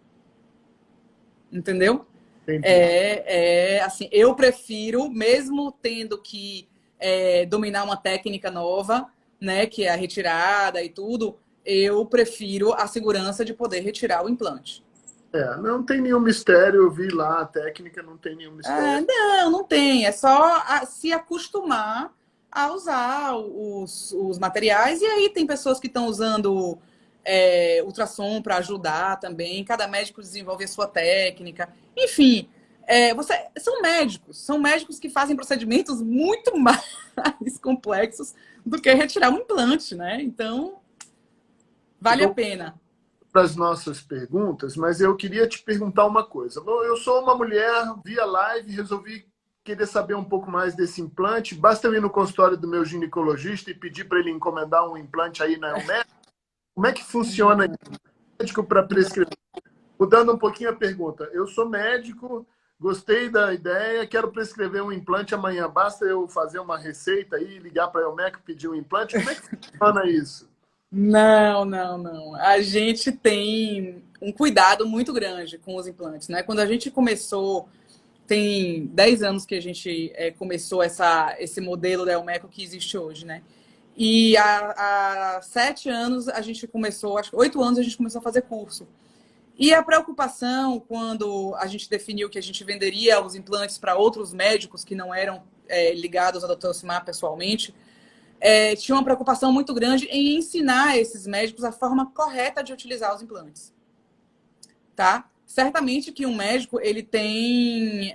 Entendeu? Assim, eu prefiro, mesmo tendo que dominar uma técnica nova, né, que é a retirada e tudo, eu prefiro a segurança de poder retirar o implante. Não tem nenhum mistério, eu vi lá a técnica, não tem nenhum mistério. Não tem, é só se acostumar a usar os materiais, e aí tem pessoas que estão usando ultrassom para ajudar também, cada médico desenvolve a sua técnica, enfim, são médicos que fazem procedimentos muito mais complexos do que retirar um implante, né? Então, vale a pena. Para as nossas perguntas, mas eu queria te perguntar uma coisa. Eu sou uma mulher, via live, resolvi querer saber um pouco mais desse implante. Basta eu ir no consultório do meu ginecologista e pedir para ele encomendar um implante aí na Elmec? Como é que funciona médico para prescrever? Mudando um pouquinho a pergunta. Eu sou médico, gostei da ideia, quero prescrever um implante amanhã. Basta eu fazer uma receita aí, ligar para a Elmec e pedir um implante? Como é que funciona isso? Não. A gente tem um cuidado muito grande com os implantes, né? Quando a gente começou, tem 10 anos que a gente começou esse modelo da Elmeco que existe hoje, né? E há 7 anos a gente começou, acho que 8 anos a gente começou a fazer curso. E a preocupação, quando a gente definiu que a gente venderia os implantes para outros médicos que não eram ligados ao Dr. Elcimar pessoalmente, tinha uma preocupação muito grande em ensinar esses médicos a forma correta de utilizar os implantes. Tá? Certamente que um médico ele tem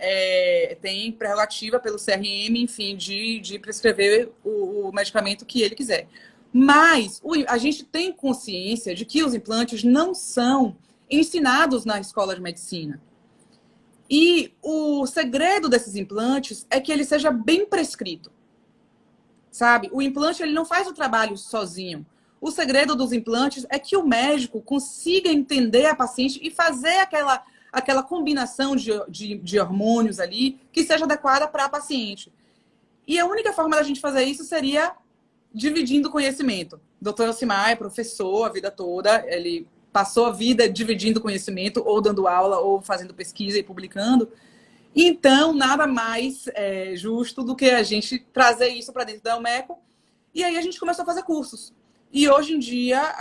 prerrogativa pelo CRM, enfim, de prescrever o medicamento que ele quiser. Mas a gente tem consciência de que os implantes não são ensinados na escola de medicina. E o segredo desses implantes é que ele seja bem prescrito. Sabe? O implante ele não faz o trabalho sozinho. O segredo dos implantes é que o médico consiga entender a paciente e fazer aquela combinação de hormônios ali que seja adequada para a paciente. E a única forma da gente fazer isso seria dividindo conhecimento. O Dr. Elcimar é professor a vida toda, ele passou a vida dividindo conhecimento, ou dando aula, ou fazendo pesquisa e publicando. Então, nada mais justo do que a gente trazer isso para dentro da Elmeco. E aí a gente começou a fazer cursos. E hoje em dia,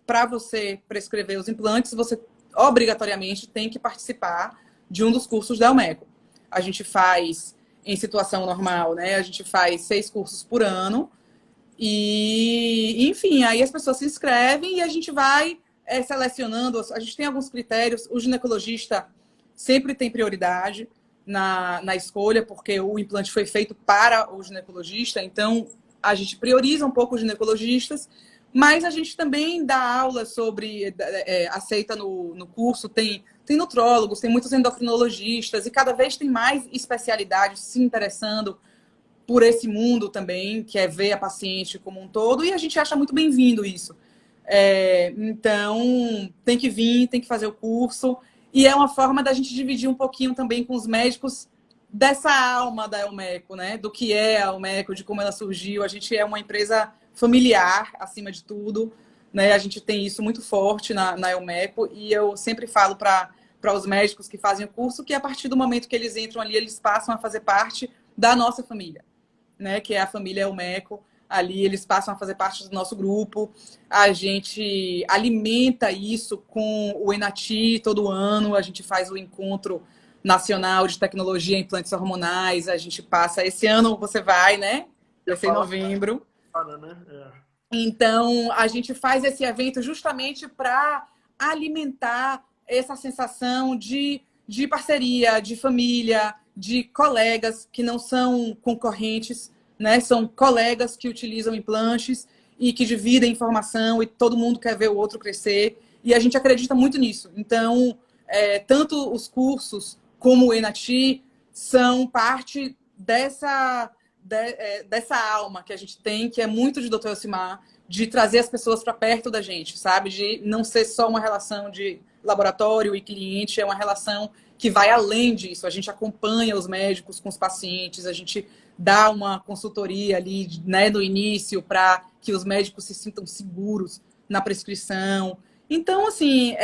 para você prescrever os implantes, você obrigatoriamente tem que participar de um dos cursos da Elmeco. A gente faz, em situação normal, né? A gente faz 6 cursos por ano. E, enfim, aí as pessoas se inscrevem e a gente vai selecionando. A gente tem alguns critérios. O ginecologista sempre tem prioridade na escolha, porque o implante foi feito para o ginecologista. Então, a gente prioriza um pouco os ginecologistas. Mas a gente também dá aula sobre, aceita no curso, tem nutrólogos, tem muitos endocrinologistas, e cada vez tem mais especialidades se interessando por esse mundo também, que é ver a paciente como um todo, e a gente acha muito bem-vindo isso. Então, tem que vir, tem que fazer o curso, e é uma forma da gente dividir um pouquinho também com os médicos dessa alma da Elmeco, né? Do que é a Elmeco, de como ela surgiu. A gente é uma empresa familiar, acima de tudo, né? A gente tem isso muito forte na Elmeco, e eu sempre falo para os médicos que fazem o curso que a partir do momento que eles entram ali, eles passam a fazer parte da nossa família, né? Que é a família Elmeco. Ali eles passam a fazer parte do nosso grupo. A gente alimenta isso com o Enati todo ano. A gente faz o encontro nacional de tecnologia em implantes hormonais. A gente passa... Esse ano você vai, né? Vai ser em novembro. Então, a gente faz esse evento justamente para alimentar essa sensação de parceria, de família, de colegas que não são concorrentes, né? São colegas que utilizam implantes e que dividem informação e todo mundo quer ver o outro crescer. E a gente acredita muito nisso. Então, tanto os cursos como o Enati são parte dessa alma que a gente tem, que é muito de Dr. Elcimar, de trazer as pessoas para perto da gente, sabe? De não ser só uma relação de laboratório e cliente, é uma relação que vai além disso. A gente acompanha os médicos com os pacientes, a gente dá uma consultoria ali, né, no início, para que os médicos se sintam seguros na prescrição. Então, assim,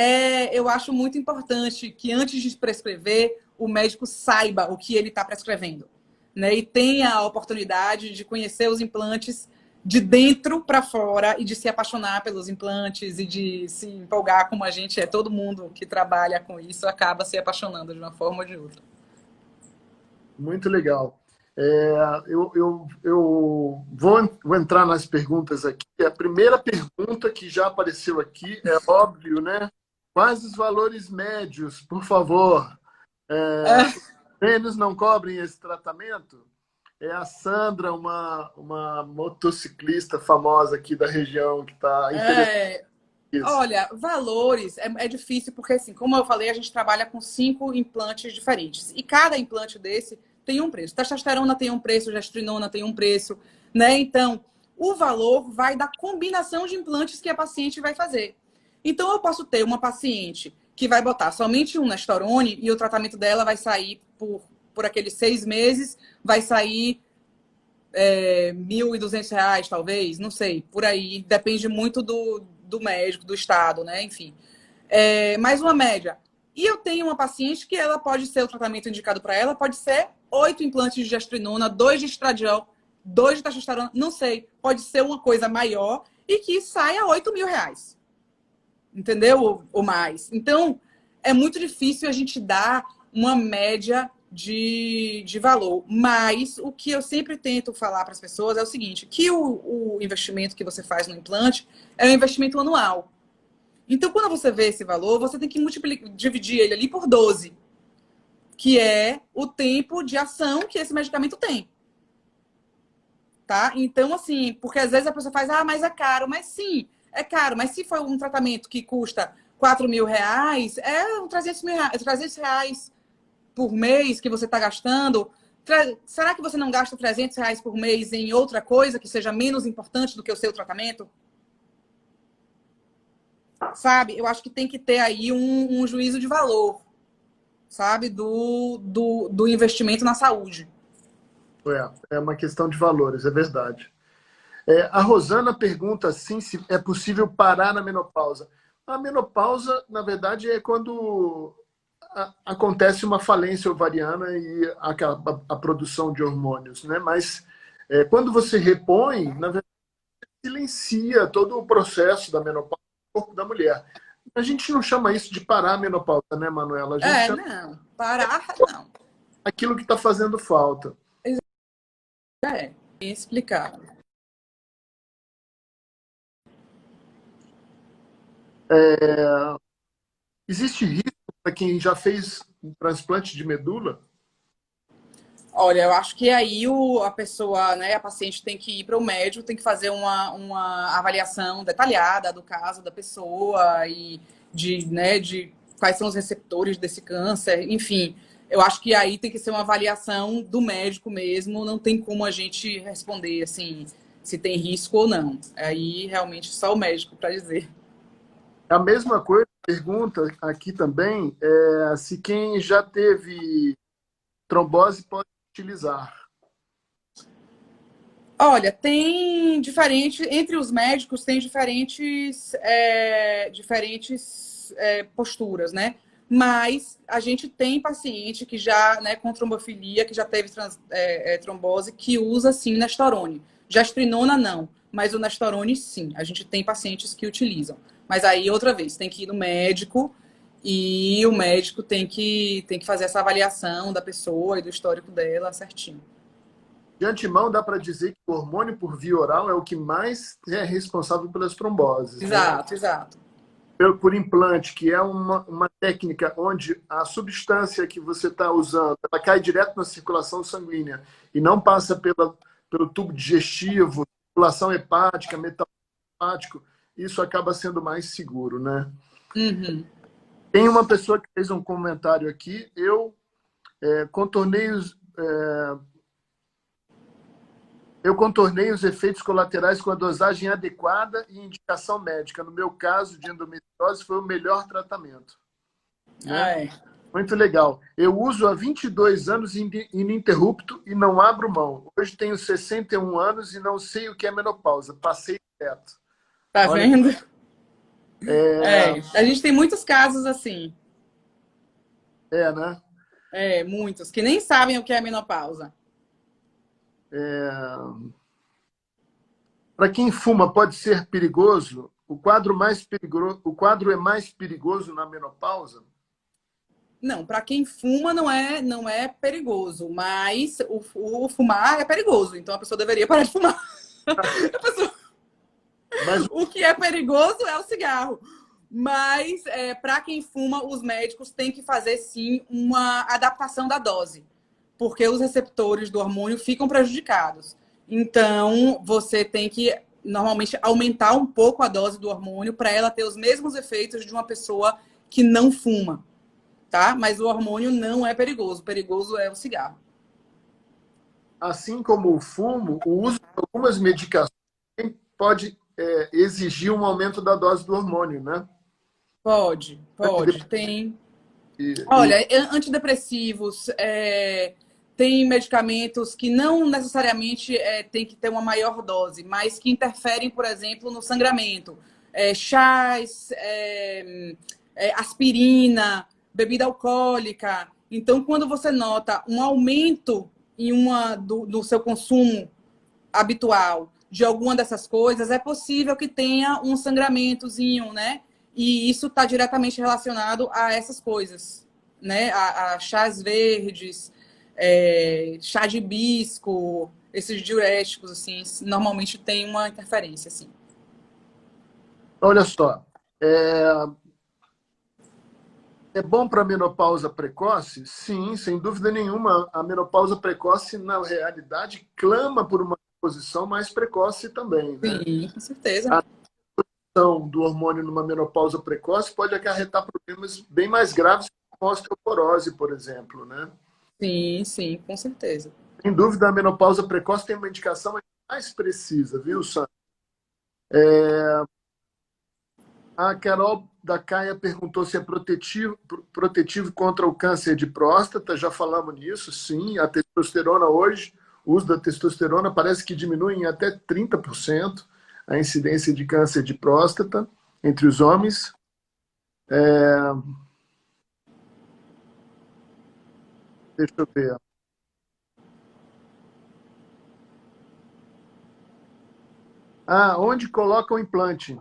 eu acho muito importante que antes de prescrever, o médico saiba o que ele está prescrevendo, né? E tenha a oportunidade de conhecer os implantes de dentro para fora e de se apaixonar pelos implantes e de se empolgar como a gente é. Todo mundo que trabalha com isso acaba se apaixonando de uma forma ou de outra. Muito legal. Eu vou entrar nas perguntas aqui. A primeira pergunta que já apareceu aqui é óbvio, né? Quais os valores médios, por favor? Eles não cobrem esse tratamento? É a Sandra, uma motociclista famosa aqui da região que está interessada. Olha, valores é difícil porque, assim, como eu falei, a gente trabalha com 5 implantes diferentes. E cada implante desse tem um preço. Testosterona tem um preço, gestrinona tem um preço, né? Então, o valor vai da combinação de implantes que a paciente vai fazer. Então, eu posso ter uma paciente que vai botar somente um Nestorone e o tratamento dela vai sair por aqueles 6 meses, vai sair R$ 1.200, talvez, não sei, por aí. Depende muito do médico, do estado, né? Enfim. Mais uma média. E eu tenho uma paciente que ela pode ser, o tratamento indicado para ela pode ser 8 implantes de gestrinona, 2 de estradiol, 2 de testosterona, não sei. Pode ser uma coisa maior e que saia R$ 8.000. Entendeu? Ou mais. Então, é muito difícil a gente dar uma média de valor. Mas o que eu sempre tento falar para as pessoas é o seguinte, que o investimento que você faz no implante é um investimento anual. Então, quando você vê esse valor, você tem que dividir ele ali por 12, que é o tempo de ação que esse medicamento tem. Tá? Então, assim, porque às vezes a pessoa faz, mas é caro. Mas sim, é caro. Mas se for um tratamento que custa R$ 4.000, é R$ 300 por mês que você está gastando. Será que você não gasta R$ 300 por mês em outra coisa que seja menos importante do que o seu tratamento? Sabe? Eu acho que tem que ter aí um juízo de valor, sabe? Do investimento na saúde. É uma questão de valores, é verdade. A Rosana pergunta assim, se é possível parar na menopausa. A menopausa, na verdade, é quando acontece uma falência ovariana e a produção de hormônios, né? Mas quando você repõe, na verdade, silencia todo o processo da menopausa no corpo da mulher. A gente não chama isso de parar a menopausa, né, Manuela? A gente chama não. Parar, não. Aquilo que está fazendo falta. Bem explicado. Existe risco para quem já fez um transplante de medula? Olha, eu acho que aí a pessoa, né, a paciente tem que ir para o médico, tem que fazer uma avaliação detalhada do caso da pessoa e de quais são os receptores desse câncer, enfim. Eu acho que aí tem que ser uma avaliação do médico mesmo, não tem como a gente responder assim se tem risco ou não. Aí realmente só o médico para dizer. A mesma coisa, pergunta aqui também, se quem já teve trombose pode utilizar. Olha, tem diferente, entre os médicos tem diferentes posturas, né? Mas a gente tem paciente que já, né, com trombofilia, que já teve trombose, que usa sim Nestorone. Gestrinona não, mas o Nestorone sim. A gente tem pacientes que utilizam. Mas aí, outra vez, tem que ir no médico e o médico tem que fazer essa avaliação da pessoa e do histórico dela certinho. De antemão, dá para dizer que o hormônio por via oral é o que mais é responsável pelas tromboses, né? Exato, exato. Por implante, que é uma técnica onde a substância que você está usando ela cai direto na circulação sanguínea e não passa pelo tubo digestivo, circulação hepática, metabólico hepático, isso acaba sendo mais seguro, né? Uhum. Tem uma pessoa que fez um comentário aqui, contornei eu contornei os efeitos colaterais com a dosagem adequada e indicação médica. No meu caso de endometriose, foi o melhor tratamento. Né? É. Muito legal. Eu uso há 22 anos ininterrupto e não abro mão. Hoje tenho 61 anos e não sei o que é menopausa. Passei direto. Tá Olha, vendo? A gente tem muitos casos assim. né? Muitos, que nem sabem o que é menopausa. Para quem fuma, pode ser perigoso? O quadro é mais perigoso na menopausa? Não, para quem fuma não é perigoso, mas o fumar é perigoso, então a pessoa deveria parar de fumar. Mas O que é perigoso é o cigarro. Mas para quem fuma, os médicos têm que fazer sim uma adaptação da dose, porque os receptores do hormônio ficam prejudicados. Então, você tem que normalmente aumentar um pouco a dose do hormônio para ela ter os mesmos efeitos de uma pessoa que não fuma, tá? Mas o hormônio não é perigoso. O perigoso é o cigarro. assim como o fumo, o uso de algumas medicações pode exigir um aumento da dose do hormônio, né? Pode, pode. Tem. E Olha, antidepressivos, tem medicamentos que não necessariamente tem que ter uma maior dose, mas que interferem, por exemplo, no sangramento. Chás, aspirina, bebida alcoólica. Então, quando você nota um aumento no seu consumo habitual de alguma dessas coisas, é possível que tenha um sangramentozinho, né? E isso está diretamente relacionado a essas coisas, né? A chás verdes, chá de hibisco, esses diuréticos, assim, normalmente tem uma interferência, assim. olha só, é bom para a menopausa precoce? Sim, sem dúvida nenhuma. A menopausa precoce, na realidade, clama por uma posição mais precoce também, né? Sim, com certeza. A ação do hormônio numa menopausa precoce pode acarretar problemas bem mais graves, como a osteoporose, por exemplo, né? Sim, sim, com certeza. Sem dúvida, a menopausa precoce tem uma indicação mais precisa, viu, Sandra? A Carol da Caia perguntou se é protetivo contra o câncer de próstata. Já falamos nisso, sim. A testosterona hoje, o uso da testosterona parece que diminui em até 30% a incidência de câncer de próstata entre os homens. Deixa eu ver. Onde coloca o implante?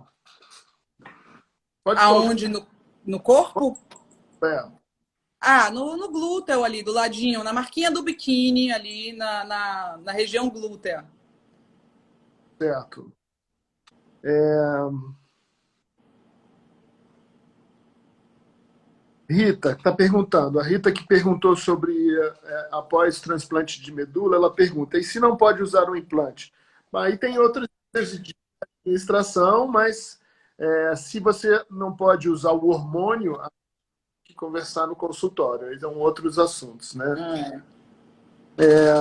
Pode colocar. Aonde no corpo? É. Ah, no glúteo ali, do ladinho, na marquinha do biquíni, ali na região glútea. Certo. É, Rita está perguntando. A Rita que perguntou sobre após transplante de medula, ela pergunta: e se não pode usar um implante? Aí tem outras dicas de administração, mas se você não pode usar o hormônio, há que conversar no consultório. Aí são outros assuntos, né? É.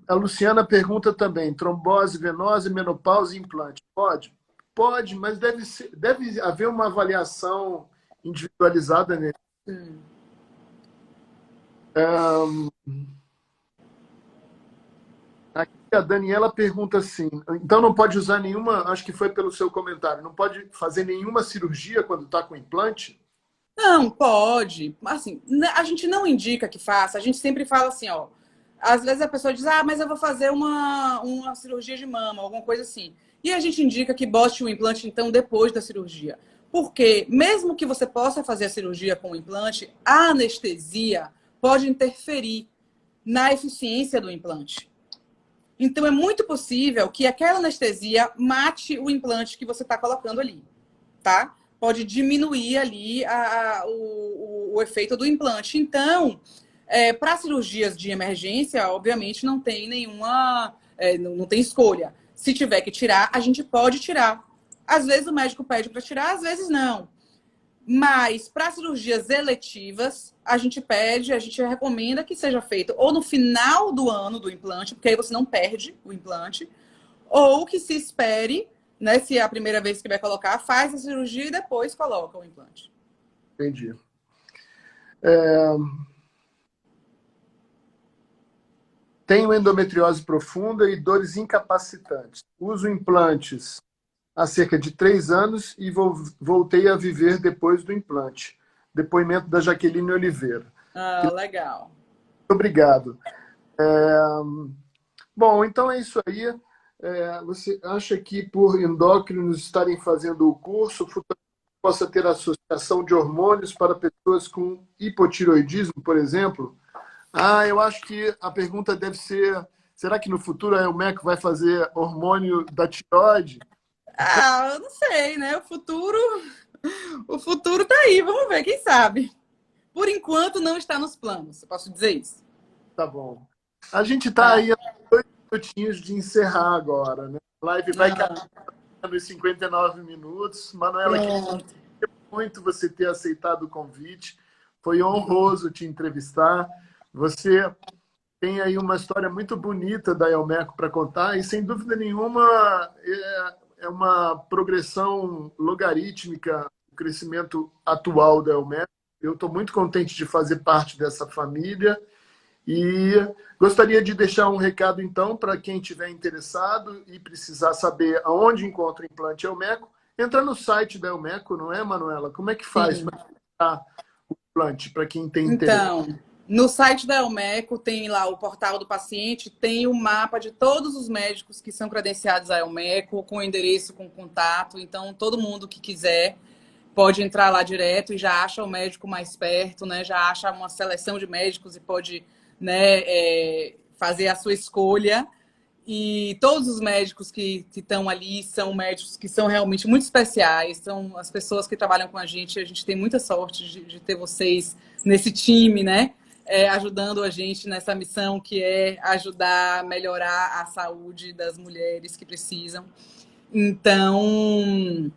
A Luciana pergunta também: trombose venosa, menopausa e implante. Pode? Pode, mas deve haver uma avaliação individualizada nele. Hum. Aqui a Daniela pergunta assim: então não pode usar nenhuma, acho que foi pelo seu comentário, não pode fazer nenhuma cirurgia quando está com implante? Não, pode. Assim, a gente não indica que faça. A gente sempre fala assim, ó. Às vezes a pessoa diz, ah, mas eu vou fazer uma cirurgia de mama, alguma coisa assim. E a gente indica que bote o implante, então, depois da cirurgia. Porque, mesmo que você possa fazer a cirurgia com o implante, a anestesia pode interferir na eficiência do implante. Então, é muito possível que aquela anestesia mate o implante que você está colocando ali, tá? Pode diminuir ali o efeito do implante. Então, para cirurgias de emergência, obviamente, não tem nenhuma. Não tem escolha. Se tiver que tirar, a gente pode tirar. Às vezes o médico pede para tirar, às vezes não. Mas para cirurgias eletivas, a gente recomenda que seja feito ou no final do ano do implante, porque aí você não perde o implante, ou que se espere, né, se é a primeira vez que vai colocar, faz a cirurgia e depois coloca o implante. Entendi. Tenho endometriose profunda e dores incapacitantes. Uso implantes há cerca de 3 anos e voltei a viver depois do implante. Depoimento da Jaqueline Oliveira. Ah, legal. Obrigado. Bom, então é isso aí. Você acha que por endócrinos estarem fazendo o curso, futuramente possa ter associação de hormônios para pessoas com hipotiroidismo, por exemplo? Eu acho que a pergunta deve ser: será que no futuro a Elmeco vai fazer hormônio da tireoide? Ah, eu não sei, né? O futuro tá aí, vamos ver, quem sabe. Por enquanto não está nos planos, eu posso dizer isso. Tá bom. A gente está Tá. aí a 2 minutinhos de encerrar agora, né? A live vai cair Ah, nos 59 minutos. Manuela, queria pronto. muito você ter aceitado o convite. Foi honroso te entrevistar. Você tem aí uma história muito bonita da Elmeco para contar e, sem dúvida nenhuma, é uma progressão logarítmica, o crescimento atual da Elmeco. Eu estou muito contente de fazer parte dessa família e gostaria de deixar um recado, então, para quem estiver interessado e precisar saber aonde encontra o implante Elmeco. Entra no site da Elmeco, não é, Manuela? Como é que faz Sim. para encontrar o implante, para quem tem interesse? Então, no site da Elmeco tem lá o portal do paciente, tem o mapa de todos os médicos que são credenciados à Elmeco, com endereço, com contato. Então, todo mundo que quiser pode entrar lá direto e já acha o médico mais perto, né? Já acha uma seleção de médicos e pode, né, fazer a sua escolha. E todos os médicos que estão ali são médicos que são realmente muito especiais, são as pessoas que trabalham com a gente tem muita sorte de ter vocês nesse time, né? Ajudando a gente nessa missão que é ajudar a melhorar a saúde das mulheres que precisam. Então,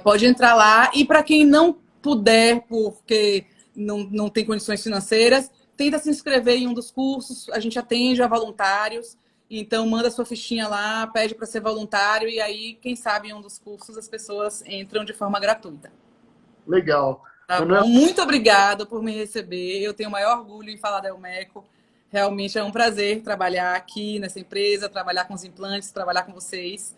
pode entrar lá. E para quem não puder, porque não tem condições financeiras, tenta se inscrever em um dos cursos. A gente atende a voluntários. Então, manda sua fichinha lá, pede para ser voluntário. E aí, quem sabe, em um dos cursos as pessoas entram de forma gratuita. Legal. Tá Manuela, bom? Muito obrigada por me receber. Eu tenho o maior orgulho em falar da Elmeco. Realmente é um prazer trabalhar aqui nessa empresa, trabalhar com os implantes, trabalhar com vocês.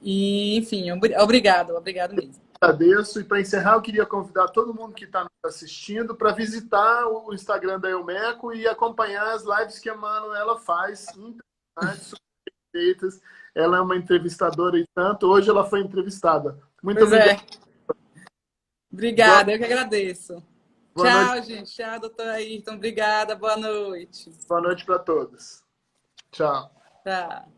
E, enfim, obrigado mesmo. agradeço. E para encerrar, eu queria convidar todo mundo que está nos assistindo para visitar o Instagram da Elmeco e acompanhar as lives que a Manuela faz, impressionantes, super feitas. Ela é uma entrevistadora e tanto. Hoje ela foi entrevistada. Muito Pois obrigado. é. Obrigada, eu que agradeço. Boa Tchau, noite, gente. Tchau, doutor Ayrton. Obrigada, boa noite. boa noite para todos. Tchau. Tchau.